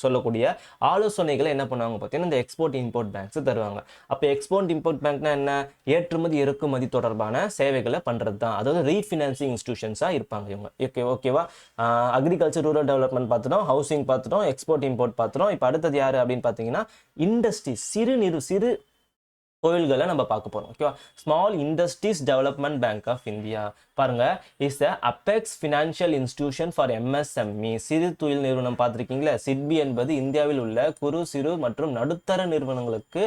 சொல்லக்கூடிய ஆலோசனைகளை என்ன பண்ணுவாங்க பார்த்தீங்கன்னா இந்த எக்ஸ்போர்ட் இம்போர்ட் பேங்க்ஸ் தருவாங்க. அப்போ எக்ஸ்போர்ட் இம்போர்ட் பேங்க்னா என்ன, ஏற்றுமதி இறக்குமதி தொடர்பான சேவைகளை பண்றது தான். அதாவது ரீஃபினான்சிங் இன்ஸ்டிடியூஷன்ஸா இருப்பாங்க இவங்க. ஓகேவா. அக்ரிகல்ச்சர் ரூரல் டெவலப்மெண்ட் பார்த்துட்டோம், ஹவுசிங் பார்த்துட்டோம், எக்ஸ்போர்ட் இம்போர்ட் பார்த்துட்டோம். இப்போ அடுத்தது யாரு அப்படின்னு பார்த்தீங்கன்னா இண்டஸ்ட்ரி, சிறு தொழில்களை நம்ம பார்க்க போறோம். ஓகேவா. Small industries development bank of India பாருங்க is the apex financial institution for MSME, சிறு தொழில் நிறுவனம் பார்த்துருக்கீங்களா. சிட்பி என்பது இந்தியாவில் உள்ள குறு சிறு மற்றும் நடுத்தர நிறுவனங்களுக்கு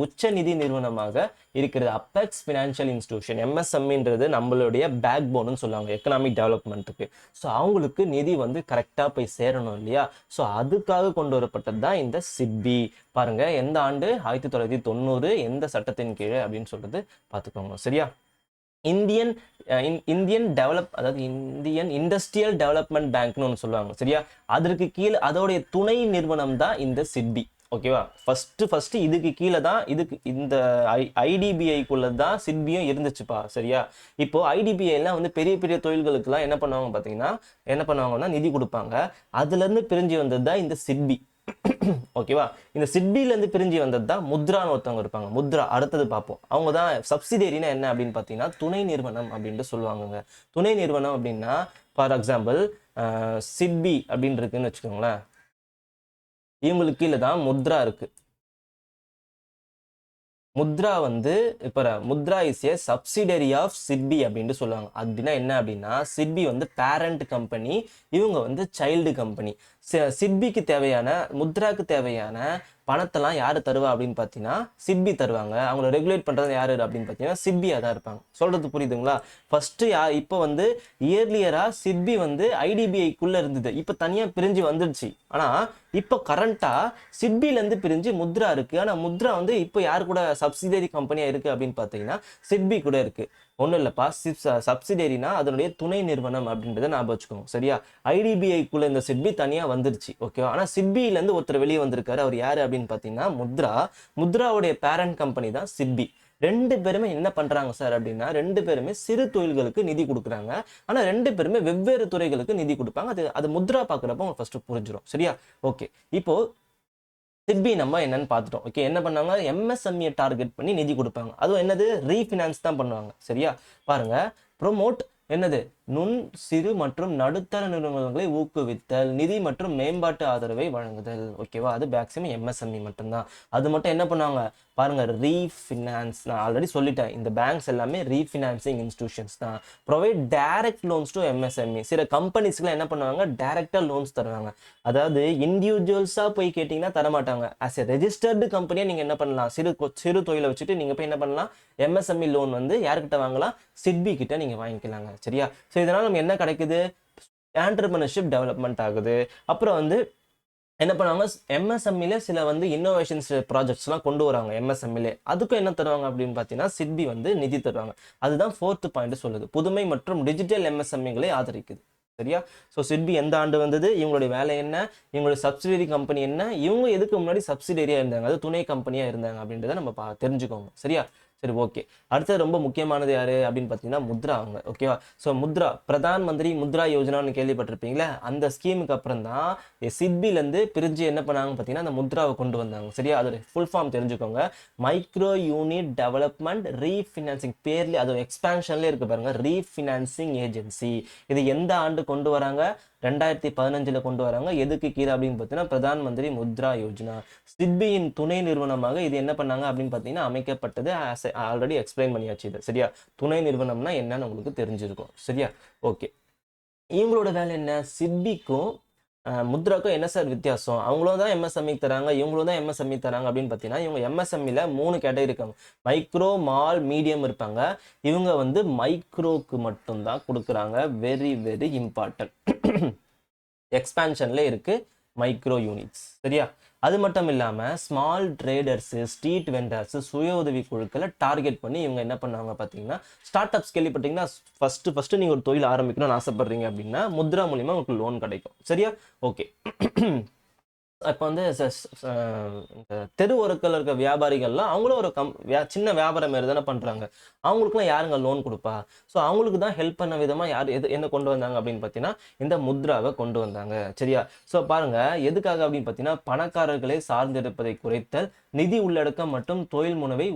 உச்ச நிதி நிறுவனமாக இருக்கிறது. அபெக்ஸ் ஃபினான்ஷியல் இன்ஸ்டிடியூஷன், எம்எஸ்எம்இன்றது நம்மளுடைய பேக் போன்னு சொல்லுவாங்க எக்கனாமிக் டெவலப்மெண்ட்டுக்கு. ஸோ அவங்களுக்கு நிதி கரெக்டாக போய் சேரணும் இல்லையா. ஸோ அதுக்காக கொண்டு வரப்பட்டது தான் இந்த சிட்பி. பாருங்க எந்த ஆண்டு, 1990, எந்த சட்டத்தின் கீழே அப்படின்னு சொல்றது பார்த்துக்கோங்க. சரியா. இந்தியன் இண்டஸ்ட்ரியல் டெவலப்மெண்ட் பேங்க்னு ஒன்று சொல்லுவாங்க. சரியா. அதற்கு கீழே அதோடைய துணை நிறுவனம் தான் இந்த சிட்பி. ஓகேவா. ஃபர்ஸ்ட் இதுக்கு கீழே தான் இந்த ஐடிபிஐக்குள்ள தான் சிட்பியும் இருந்துச்சுப்பா. சரியா. இப்போ ஐடிபிஐ எல்லாம் பெரிய பெரிய தொழில்களுக்கெல்லாம் என்ன பண்ணுவாங்கன்னா நிதி கொடுப்பாங்க. அதுல இருந்து பிரிஞ்சு வந்தது தான் இந்த சிட்பி. ஓகேவா. இந்த சிட்பில இருந்து பிரிஞ்சு வந்தது தான் முத்ரான்னு ஒருத்தவங்க இருப்பாங்க. முத்ரா அடுத்தது பார்ப்போம். அவங்க தான் சப்சிடரினா என்ன அப்படின்னு பார்த்தீங்கன்னா துணை நிறுவனம் அப்படின்ட்டு சொல்லுவாங்க. துணை நிறுவனம் அப்படின்னா ஃபார் எக்ஸாம்பிள் சிட்பி அப்படின்னு இருக்குன்னு வச்சுக்கோங்களேன். இவங்களுக்கு கீழே தான் முத்ரா இருக்கு. Mudra Mudra is a subsidiary of SIDBI அப்படின்னு சொல்லுவாங்க. அப்படின்னா என்ன அப்படின்னா சிட்பி பேரண்ட் கம்பெனி, இவங்க சைல்டு கம்பெனி. சிட்பிக்கு தேவையான, முத்ராக்கு தேவையான பணத்தெல்லாம் யாரு தருவா அப்படின்னு பார்த்தீங்கன்னா சிட்பி தருவாங்க. அவங்கள ரெகுலேட் பண்றது யாரு அப்படின்னு பார்த்தீங்கன்னா சிட்பியா தான் இருப்பாங்க. சொல்றது புரியுதுங்களா. ஃபர்ஸ்ட் இப்போ இயர்லியரா சிட்பி ஐடிபிஐக்குள்ள இருந்தது. இப்போ தனியா பிரிஞ்சு வந்துடுச்சு. ஆனா இப்போ கரண்டா சிட்பில இருந்து பிரிஞ்சு முத்ரா இருக்கு. ஆனா முத்ரா இப்போ யாரு கூட சப்சிடரி கம்பெனியா இருக்கு அப்படின்னு பார்த்தீங்கன்னா சிட்பி கூட இருக்கு. ஒன்றும் இல்லைப்பா, சப்சிடரினா அதனுடைய துணை நிறுவனம் அப்படின்றத ஞாபகம் வச்சுக்கோங்க. சரியா. ஐடிபிஐக்குள்ள இந்த சிட்பி தனியா வந்துருச்சு. ஓகேவா. ஆனா சிட்பியிலேருந்து ஒருத்தர் வெளியே வந்திருக்காரு. அவர் யாரு அப்படின்னு பார்த்தீங்கன்னா முத்ராவுடைய பேரண்ட் கம்பெனி தான் சிட்பி. ரெண்டு பேருமே என்ன பண்றாங்க சார் அப்படின்னா, ரெண்டு பேருமே சிறு தொழில்களுக்கு நிதி கொடுக்குறாங்க. ஆனா ரெண்டு பேருமே வெவ்வேறு துறைகளுக்கு நிதி கொடுப்பாங்க. அது முத்ரா பாக்குறப்ப உங்களுக்கு ஃபர்ஸ்ட் புரிஞ்சிடும். சரியா. ஓகே. இப்போ சிட்பி நம்ம என்னன்னு பார்த்துட்டோம். ஓகே. என்ன பண்ணாங்க, எம்எஸ்எம்இ டார்கெட் பண்ணி நிதி கொடுப்பாங்க. அதுவும் என்னது, ரீஃபினான்ஸ் தான் பண்ணுவாங்க. சரியா. பாருங்க, ப்ரோமோட் என்னது, நுண் சிறு மற்றும் நடுத்தர நிறுவனங்களை ஊக்குவித்தல், நிதி மற்றும் மேம்பாட்டு ஆதரவை வழங்குதல். ஓகேவா. அது மேக்ஸிமம் எம்எஸ்எம்இ மட்டும்தான். அது மட்டும் என்ன பண்ணுவாங்க பாருங்க, ரீஃபினான்ஸ். நான் ஆல்ரெடி சொல்லிட்டேன், இந்த பேங்க்ஸ் எல்லாமே ரீஃபினான்சிங் இன்ஸ்டிடியூஷன்ஸ் தான். Provide direct loans to MSME. சில கம்பெனிஸ்க்குலாம் என்ன பண்ணுவாங்க, டைரக்டா லோன்ஸ் தருவாங்க. அதாவது இண்டிவிஜுவல்ஸா போய் கேட்டீங்கன்னா தரமாட்டாங்க. ஆஸ் எ ரெஜிஸ்டர்டு கம்பெனியா நீங்க என்ன பண்ணலாம், சிறு தொழிலை வச்சுட்டு நீங்க போய் என்ன பண்ணலாம், எம்எஸ்எம்இ லோன் யாருக்கிட்ட வாங்கலாம், சிட்பி கிட்ட நீங்க வாங்கிக்கலாங்க. சரியா. ஸோ இதனால நம்ம என்ன கிடைக்குது, என்டர்பிரினர்ஷிப் டெவலப்மெண்ட் ஆகுது. அப்புறம் என்ன பண்ணுவாங்க, எம்எஸ்எம்இல சில இன்னோவேஷன்ஸ் ப்ராஜெக்ட்ஸ்லாம் கொண்டு வராங்க எம்எஸ்எம்இல. அதுக்கும் என்ன தருவாங்க அப்படின்னு பார்த்தீங்கன்னா சிட்பி நிதி தருவாங்க. அதுதான் 4th பாயிண்ட் சொல்லுது, புதுமை மற்றும் டிஜிட்டல் எம்எஸ்எம்இகளை ஆதரிக்குது. சரியா. ஸோ சிட்பி எந்த ஆண்டு வந்தது, இவங்களுடைய வேலை என்ன, இவங்களுடைய சப்சிடரி கம்பெனி என்ன, இவங்க எதுக்கு முன்னாடி சப்சிடரியா இருந்தாங்க, அது துணை கம்பெனியா இருந்தாங்க அப்படின்றத நம்ம தெரிஞ்சுக்கோங்க. சரியா. சரி. ஓகே. அடுத்தது ரொம்ப முக்கியமானது யாரு அப்படின்னு பார்த்தீங்கன்னா முத்ரா அவங்க. ஓகேவா. ஸோ முத்ரா, பிரதான் மந்திரி முத்ரா யோஜனான்னு கேள்விப்பட்டிருப்பீங்களா. அந்த ஸ்கீமுக்கு அப்புறம் தான் சிட்பிலேருந்து பிரிஞ்சு என்ன பண்ணாங்க பார்த்தீங்கன்னா அந்த முத்ராவை கொண்டு வந்தாங்க. சரியா. அதோட ஃபுல் ஃபார்ம் தெரிஞ்சுக்கோங்க, மைக்ரோ யூனிட் டெவலப்மெண்ட் ரீஃபினான்சிங். பேர்ல அதோட எக்ஸ்பான்ஷன்லேயே இருக்கு பாருங்க, ரீஃபினான்சிங் ஏஜென்சி. இது எந்த ஆண்டு கொண்டு வராங்க, 2015 கொண்டு வராங்க. எதுக்கு கீழே அப்படின்னு பார்த்தீங்கன்னா பிரதான் மந்திரி முத்ரா யோஜனா. சிட்பியின் துணை நிறுவனமாக இது என்ன பண்ணாங்க அப்படின்னு பார்த்தீங்கன்னா அமைக்கப்பட்டது. ஆல்ரெடி எக்ஸ்பிளைன் பண்ணியாச்சு இது. சரியா. துணை நிறுவனம்னா என்னன்னு உங்களுக்கு தெரிஞ்சிருக்கும். சரியா. ஓகே. இவங்களோட வேலை என்ன, சிட்பிக்கும் முத்ராக்கும் என்ன சார் வித்தியாசம், அவங்களும் தான் எம்எஸ்எம்இ தராங்க, இவங்களும் தான் எம்எஸ்எம்இ தராங்க அப்படின்னு பார்த்தீங்கன்னா, இவங்க எம்எஸ்எம்இல 3 கேட்டகரி இருக்காங்க. மைக்ரோ, மால், மீடியம் இருப்பாங்க. இவங்க மைக்ரோக்கு மட்டும்தான் கொடுக்குறாங்க. Very very important. எக்ஸ்பான்ஷன்ல இருக்கு மைக்ரோ யூனிட்ஸ். சரியா. அது மட்டும் இல்லாம ஸ்மால் ட்ரேடர்ஸ், ஸ்ட்ரீட் வெண்டர்ஸ், சுய உதவி குழுக்களை டார்கெட் பண்ணி இவங்க என்ன பண்ணாங்க பார்த்தீங்கன்னா, ஸ்டார்ட் அப்ஸ் கேள்விப்பட்டீங்கன்னா, ஃபர்ஸ்ட் நீங்க ஒரு தொழில் ஆரம்பிக்கணும்னு ஆசைப்படுறீங்க அப்படின்னா முத்ரா மூலியமா உங்களுக்கு லோன் கிடைக்கும். சரியா. ஓகே. இப்போ தெரு ஓரத்தில் இருக்க வியாபாரிகள்லாம் அவங்களும் ஒரு சின்ன வியாபாரம் மாரி தானே பண்றாங்க. அவங்களுக்குலாம் யாருங்க லோன் கொடுப்பா. ஸோ அவங்களுக்கு தான் ஹெல்ப் பண்ண விதமா யார் என்ன கொண்டு வந்தாங்க அப்படின்னு பார்த்தீங்கன்னா இந்த முத்ராவை கொண்டு வந்தாங்க. சரியா. ஸோ பாருங்க, எதுக்காக அப்படின்னு பார்த்தீங்கன்னா பணக்காரர்களை சார்ந்திருப்பதை குறைத்தல், நிதி உள்ளடக்கம் மற்றும் தொழில் முனைவை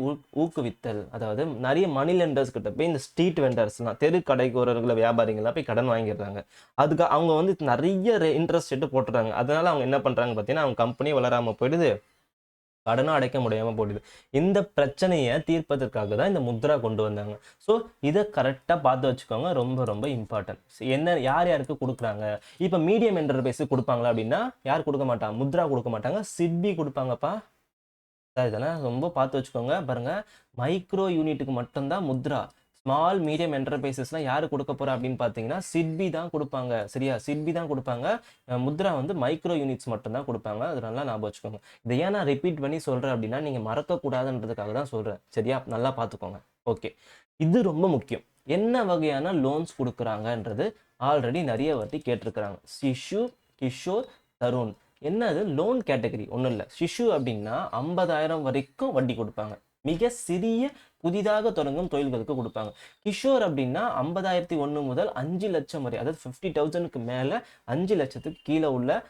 ஊக்குவித்தல். அதாவது நிறைய மணி லெண்டர்ஸ் கிட்ட போய் இந்த ஸ்ட்ரீட் வெண்டர்ஸ்லாம் தெரு கடைக்கோரர்களை வியாபாரிகள்லாம் போய் கடன் வாங்கிடுறாங்க. அதுக்கு அவங்க வந்து நிறைய இன்ட்ரெஸ்ட் ரேட்டு போட்டுறாங்க. அதனால அவங்க என்ன பண்றாங்க பார்த்தீங்கன்னா அவங்க கம்பெனி வளராமல் போயிடுது, கடனும் அடைக்க முடியாமல் போயிடுது. இந்த பிரச்சனையை தீர்ப்பதற்காக தான் இந்த முத்ரா கொண்டு வந்தாங்க. ஸோ இதை கரெக்டாக பார்த்து வச்சுக்கோங்க, ரொம்ப ரொம்ப இம்பார்ட்டன்ட். என்ன யார் யாருக்கு கொடுக்குறாங்க? இப்போ மீடியம் என்டர்பிரைஸ் கொடுப்பாங்களா அப்படின்னா யார் கொடுக்க மாட்டாங்க? முத்ரா கொடுக்க மாட்டாங்க, சிட்பி கொடுப்பாங்கப்பா. இதெல்லாம் ரொம்ப பார்த்து வச்சுக்கோங்க. பாருங்க, மைக்ரோ யூனிட்டுக்கு மட்டும்தான் முத்ரா. ஸ்மால் மீடியம் என்டர்பிரைசஸ்லாம் யாரு கொடுக்க போறா அப்படின்னு பார்த்தீங்கன்னா சிட்பி தான் கொடுப்பாங்க. சரியா? சிட்பி தான் கொடுப்பாங்க. முத்ரா வந்து மைக்ரோ யூனிட்ஸ் மட்டும் தான் கொடுப்பாங்க. அது நல்லா ஞாபகம் வச்சுக்கோங்க. இதை ஏன் நான் ரிப்பீட் பண்ணி சொல்றேன் அப்படின்னா நீங்க மறக்கக்கூடாதுன்றதுக்காக தான் சொல்றேன். சரியா? நல்லா பார்த்துக்கோங்க. ஓகே, இது ரொம்ப முக்கியம். என்ன வகையான லோன்ஸ் கொடுக்குறாங்கன்றது ஆல்ரெடி நிறைய வாட்டி கேட்டிருக்கிறாங்க. சிஷு, கிஷோர், தருண். என்னது லோன் கேட்டகரி? ஒன்றும் இல்லை. சிஷு அப்படின்னா 50,000 வரைக்கும் வட்டி கொடுப்பாங்க. மிக சிறிய புதிதாக தொடங்கும் தொழில்களுக்கு கொடுப்பாங்க. கிஷோர் அப்படின்னா 50,001 முதல் 5 லட்சம் வரை, அதாவது 50,000க்கு மேலே 5 லட்சத்துக்கு கீழே உள்ள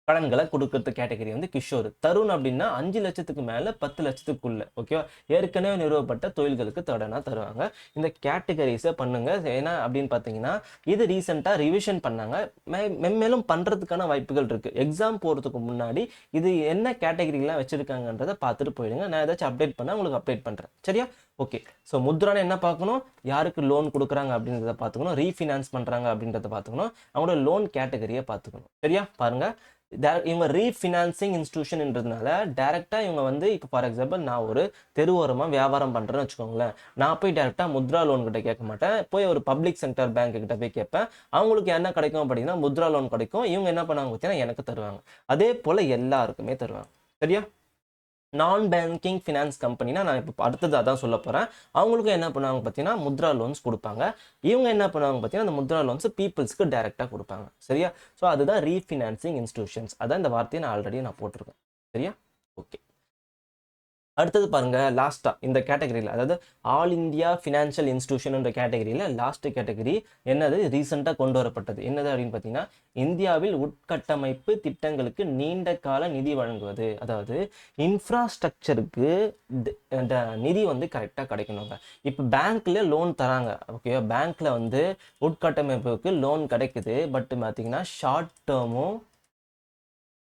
கடன்களை கொடுக்கறது கேட்டகரி வந்து கிஷோர். தருண் அப்படின்னா 5 லட்சத்துக்கு மேலே 10 லட்சத்துக்குள்ள. ஓகேவா? ஏற்கனவே நிறுவப்பட்ட தொழில்களுக்கு கடனா தருவாங்க. இந்த கேட்டகரிஸை பண்ணுங்க. ஏன்னா அப்படின்னு பார்த்தீங்கன்னா இது ரீசெண்டாக ரிவிஷன் பண்ணாங்க, மென்மேலும் பண்ணுறதுக்கான வாய்ப்புகள் இருக்குது. எக்ஸாம் போகிறதுக்கு முன்னாடி இது என்ன கேட்டகரிலாம் வச்சுருக்காங்கன்றதை பார்த்துட்டு போயிடுங்க. நான் ஏதாச்சும் அப்டேட் பண்ணால் உங்களுக்கு அப்டேட் பண்ணுறேன். சரியா? ஓகே. ஸோ முத்ரான்னு என்ன பார்க்கணும்? யாருக்கு லோன் கொடுக்குறாங்க அப்படின்றத பார்த்துக்கணும், ரீஃபினான்ஸ் பண்ணுறாங்க அப்படின்றத பார்த்துக்கணும், அவங்களோட லோன் கேட்டகரியை பார்த்துக்கணும். சரியா? பாருங்கள், இவங்க ரீஃபினான்சிங் இன்ஸ்டிடியூஷன்ன்றதுனால டேரெக்டாக இவங்க வந்து இப்போ ஃபார் எக்ஸாம்பிள் நான் ஒரு தெருவோரமாக வியாபாரம் பண்ணுறேன்னு வச்சுக்கோங்களேன். நான் போய் டேரெக்டாக முத்ரா லோன் கிட்ட கேட்க மாட்டேன், போய் ஒரு பப்ளிக் செக்டர் பேங்க் கிட்ட போய் கேட்பேன். அவங்களுக்கு என்ன கிடைக்கும் அப்படின்னா முத்ரா லோன் கிடைக்கும். இவங்க என்ன பண்ணுவாங்க பார்த்தீங்கன்னா எனக்கு தருவாங்க. அதே போல் எல்லாருக்குமே தருவாங்க. சரியா? நான் பேங்கிங் ஃபினான்ஸ் கம்பெனினா நான் இப்போ அடுத்தது அதான் சொல்ல போகிறேன். அவங்களுக்கும் என்ன பண்ணுவாங்க பார்த்தீங்கன்னா முத்ரா லோன்ஸ் கொடுப்பாங்க. இவங்க என்ன பண்ணுவாங்க பார்த்தீங்கன்னா அந்த முத்ரா லோன்ஸ் பீப்புள்ஸ்க்கு டைரெக்டாக கொடுப்பாங்க. சரியா? ஸோ அதுதான் ரீஃபினான்சிங் இன்ஸ்டிடியூஷன்ஸ். அதான் இந்த வார்த்தையை நான் ஆல்ரெடி போட்டிருக்கேன். சரியா? ஓகே. அடுத்தது பாருங்க, லாஸ்டா இந்த கேட்டகரியில், அதாவது ஆல் இந்தியா ஃபினான்ஷியல் இன்ஸ்டிடியூஷன் கேட்டகரியில் லாஸ்ட் கேட்டகரி என்னது ரீசெண்டாக கொண்டு வரப்பட்டது என்னது அப்படின்னு பார்த்தீங்கன்னா இந்தியாவில் உட்கட்டமைப்பு திட்டங்களுக்கு நீண்ட கால நிதி வழங்குவது. அதாவது இன்ஃப்ராஸ்ட்ரக்சருக்கு நிதி வந்து கரெக்டாக கிடைக்கணுங்க. இப்போ பேங்க்ல லோன் தராங்க. ஓகே, பேங்க்ல வந்து உட்கட்டமைப்புக்கு லோன் கிடைக்குது. பட் பார்த்தீங்கன்னா ஷார்ட் டேர்மும்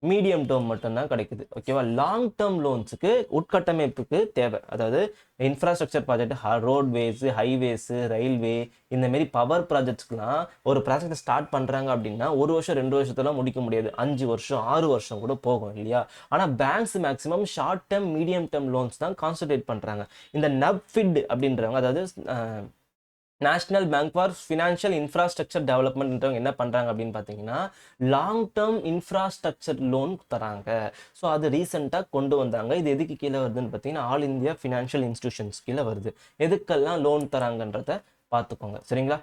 மீடியம் டேர்ம் மட்டும்தான் கிடைக்குது. ஓகேவா? லாங் டேர்ம் லோன்ஸுக்கு உட்கட்டமைப்புக்கு தேவை. அதாவது infrastructure project, roadways, highways, railway, இந்த மாரி பவர் ப்ராஜெக்ட்ஸ்க்குலாம் ஒரு ப்ராஜெக்ட் ஸ்டார்ட் பண்ணுறாங்க அப்படின்னா 1 வருஷம் 2 வருஷத்துலாம் முடிக்க முடியாது. 5 வருஷம் 6 வருஷம் கூட போகும் இல்லையா? ஆனால் banks maximum short term medium term loans தான் கான்சன்ட்ரேட் பண்ணுறாங்க. இந்த நப்ஃபிட் அப்படின்றவங்க, அதாவது national bank for financial infrastructure டெவலப்மெண்ட்ன்றவங்க என்ன பண்ணுறாங்க அப்படின்னு பார்த்தீங்கன்னா லாங் டேர்ம் இன்ஃப்ராஸ்ட்ரக்சர் லோன் தராங்க. ஸோ அது ரீசெண்டாக கொண்டு வந்தாங்க. இது எதுக்கு கீழே வருதுன்னு பார்த்தீங்கன்னா ஆல் இந்தியா ஃபினான்ஷியல் இன்ஸ்டிடியூஷன்ஸ் கீழே வருது. எதுக்கெல்லாம் லோன் தராங்கன்றத பார்த்துக்கோங்க. சரிங்களா?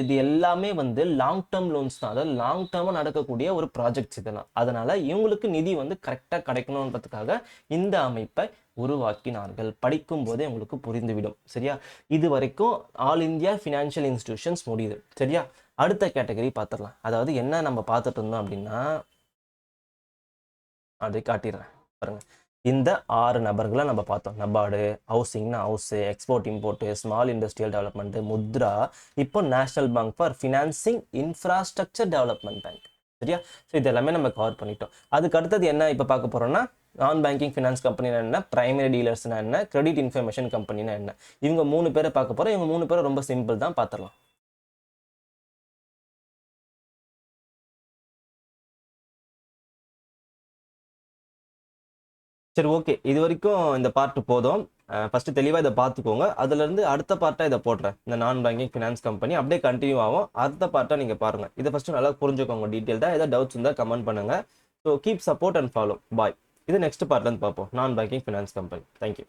இது எல்லாமே வந்து லாங் டேர்ம் லோன்ஸ் தான். அதாவது லாங் டேர்மாக நடக்கக்கூடிய ஒரு ப்ராஜெக்ட்ஸ் இதெல்லாம். அதனால இவங்களுக்கு நிதி வந்து கரெக்டாக கிடைக்கணுன்றதுக்காக இந்த அமைப்பை உருவாக்கினார்கள். படிக்கும் போதே உங்களுக்கு புரிந்துவிடும். சரியா? இது வரைக்கும் ஆல் இந்தியா ஃபினான்ஷியல் இன்ஸ்டிடியூஷன்ஸ் முடியுது. சரியா? அடுத்த கேட்டகரி பார்த்துடலாம். அதாவது என்ன நம்ம பார்த்துட்டு இருந்தோம் அப்படின்னா அதை காட்டிடுறேன் பாருங்க. இந்த 6 நபர்களை நம்ம பார்த்தோம். நபார்டு, ஹவுசிங்னா house, export import, small industrial development, Mudra, இப்போ national bank for financing infrastructure development bank. சரியா? ஸோ இது எல்லாமே நம்ம கவர் பண்ணிட்டோம். அதுக்கு அடுத்தது என்ன இப்போ பார்க்க போகிறோம்னா நான் பேங்கிங் ஃபினான்ஸ் கம்பெனினா என்ன, பிரைமரி டீலர்ஸ்னா என்ன, கிரெடிட் இன்ஃபர்மேஷன் கம்பெனினா என்ன, இவங்க 3 பேரை பார்க்க போகிறோம். இவங்க 3 பேரும் ரொம்ப சிம்பிள் தான், பார்த்துடலாம். சரி, ஓகே. இது வரைக்கும் இந்த பார்ட் போதும். ஃபர்ஸ்ட் தெளிவாக இதை பார்த்துக்கோங்க. அதுலேருந்து அடுத்த பார்ட்டாக இதை போடுறேன். இந்த நான் பேங்கிங் ஃபினான்ஸ் கம்பெனி அப்படியே கண்டினியூ ஆகும். அடுத்த பார்ட்டாக நீங்கள் பாருங்கள். இதை ஃபஸ்ட்டு நல்லா புரிஞ்சுக்கோங்க டீட்டெயில்டாக. ஏதாவது டவுட்ஸ் இருந்தால் கமெண்ட் பண்ணுங்கள். So keep support and follow. Bye. இது நெக்ஸ்ட் பார்ட்லேருந்து பார்ப்போம். நான் பேங்கிங் ஃபினான்ஸ் கம்பெனி. தேங்க்யூ.